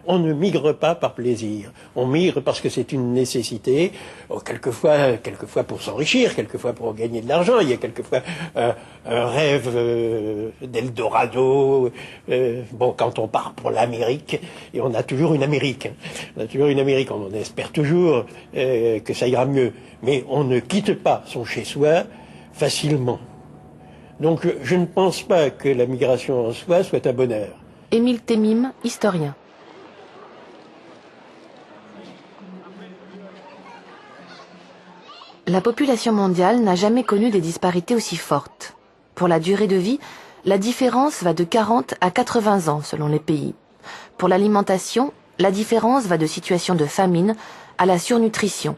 on ne migre pas par plaisir. On migre parce que c'est une nécessité, quelquefois pour s'enrichir, quelquefois pour gagner de l'argent. Il y a quelquefois un rêve d'Eldorado. Quand on part pour l'Amérique, et on a toujours une Amérique. On a toujours une Amérique, on espère toujours que ça ira mieux. Mais on ne quitte pas son chez-soi facilement. Donc je ne pense pas que la migration en soi soit un bonheur. Émile Temim, historien. La population mondiale n'a jamais connu des disparités aussi fortes. Pour la durée de vie, la différence va de 40 à 80 ans selon les pays. Pour l'alimentation, la différence va de situation de famine à la surnutrition.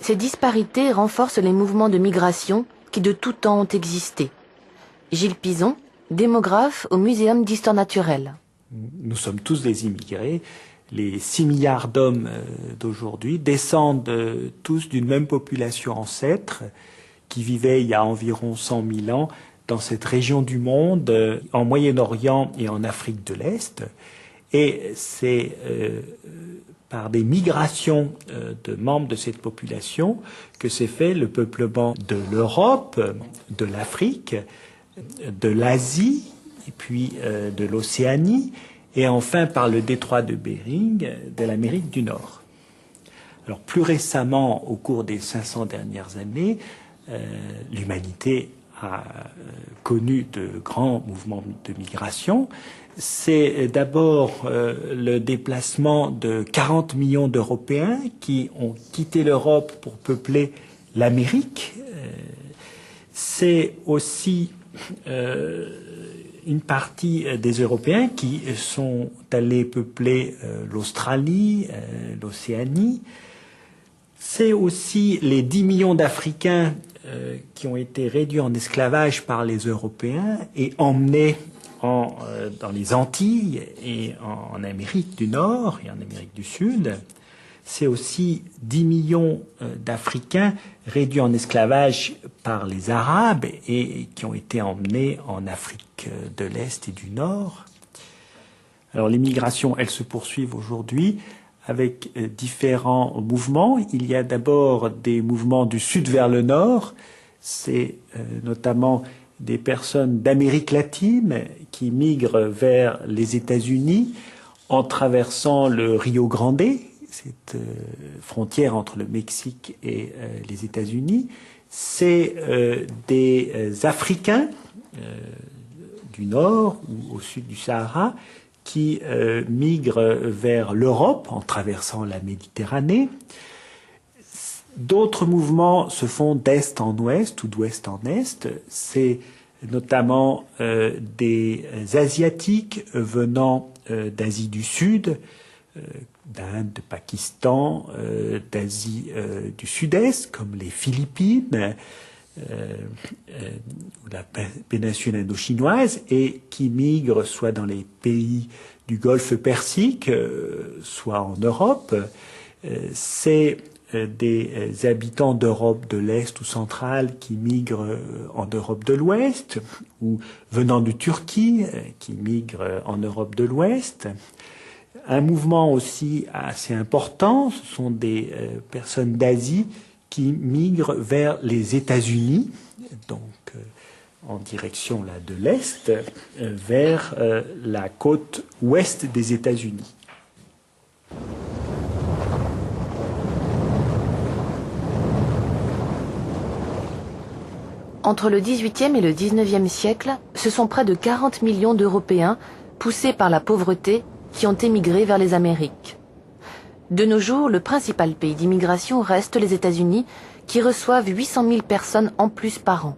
Ces disparités renforcent les mouvements de migration qui de tout temps ont existé. Gilles Pison, démographe au Muséum d'histoire naturelle. Nous sommes tous des immigrés. Les 6 milliards d'hommes d'aujourd'hui descendent tous d'une même population ancêtre qui vivait il y a environ 100 000 ans dans cette région du monde, en Moyen-Orient et en Afrique de l'Est. Et c'est par des migrations de membres de cette population que s'est fait le peuplement de l'Europe, de l'Afrique, de l'Asie, et puis de l'Océanie, et enfin par le détroit de Bering, de l'Amérique du Nord. Alors plus récemment, au cours des 500 dernières années, l'humanité a connu de grands mouvements de migration. C'est d'abord le déplacement de 40 millions d'Européens qui ont quitté l'Europe pour peupler l'Amérique. C'est aussi une partie des Européens qui sont allés peupler l'Australie, l'Océanie. C'est aussi les 10 millions d'Africains qui ont été réduits en esclavage par les Européens et emmenés dans les Antilles et en Amérique du Nord et en Amérique du Sud. C'est aussi 10 millions d'Africains réduits en esclavage par les Arabes et qui ont été emmenés en Afrique de l'Est et du Nord. Alors les migrations, elles se poursuivent aujourd'hui avec différents mouvements. Il y a d'abord des mouvements du sud vers le nord. C'est notamment des personnes d'Amérique latine qui migrent vers les États-Unis en traversant le Rio Grande, cette frontière entre le Mexique et les États-Unis. C'est des Africains du nord ou au sud du Sahara qui migrent vers l'Europe en traversant la Méditerranée. D'autres mouvements se font d'est en ouest ou d'ouest en est. C'est notamment des Asiatiques venant d'Asie du Sud, d'Inde, de Pakistan, d'Asie du Sud-Est, comme les Philippines, ou la péninsule indo-chinoise, et qui migrent soit dans les pays du Golfe Persique, soit en Europe. C'est des habitants d'Europe de l'Est ou centrale qui migrent en Europe de l'Ouest, ou venant de Turquie, qui migrent en Europe de l'Ouest. Un mouvement aussi assez important, ce sont des personnes d'Asie qui migrent vers les États-Unis, donc en direction là, de l'Est, vers la côte ouest des États-Unis. Entre le XVIIIe et le XIXe siècle, ce sont près de 40 millions d'Européens, poussés par la pauvreté, qui ont émigré vers les Amériques. De nos jours, le principal pays d'immigration reste les États-Unis, qui reçoivent 800 000 personnes en plus par an.